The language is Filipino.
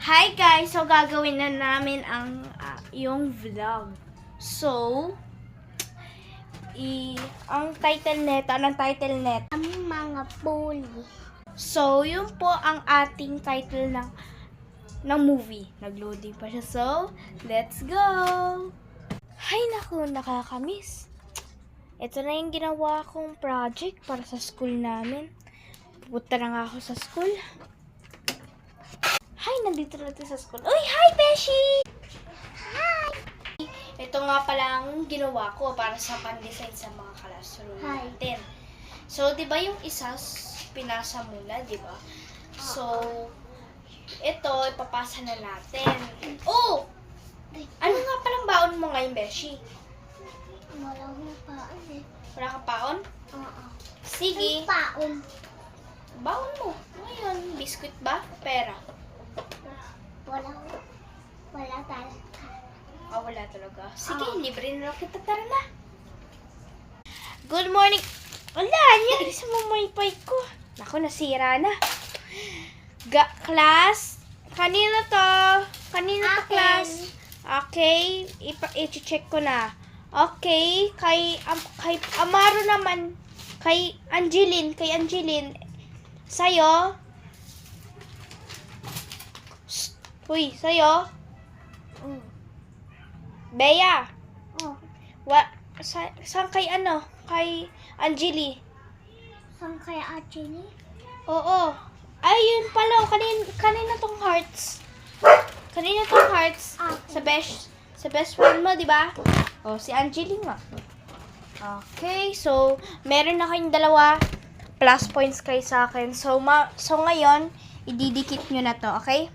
Hi guys! So, gagawin na namin ang yung vlog. So, ang title neto, Aming mga bully. So, yun po ang ating title ng movie. Nag-loading pa siya. So, let's go! Hay naku, nakakamiss. Ito na yung ginawa kong project para sa school namin. Pupunta na nga ako sa school. Hi, nandito na tayo sa school. Uy, hi, Beshi! Hi! Ito nga pala ang ginawa ko para sa pan-design sa mga classroom Hi. natin. So, di ba yung isa pinasa muna, di ba? So, ito, ipapasa na natin. Oh! Ano nga palang baon mo ngayon, Beshi? Wala akong paon eh. Wala ka paon? Oo. Sige. Ang paon. Baon mo. Ngayon, biskuit ba? Pera. Wala talaga. Wala talaga. Sige, libre na lang kita. Tara na. Good morning. Wala, nangyari sa mamaypay ko. Naku, nasira na. Class, kanina to? Kanina to, Akin. class? Okay, i-check ko na. Okay, kay Amaro naman. Kay Angeline. Sa'yo? Uy, sa'yo? Bea. Oh. Saan kay ano? Kay Angeli. Saan kaya Achini? Oo. Ayun pala. Kanina tong hearts. Kanina tong hearts. Sa best friend mo, di ba? Oh, si Angeli nga. Okay, so, meron na kayong dalawa plus points kayo sa akin. So ngayon, ididikit nyo na to, okay?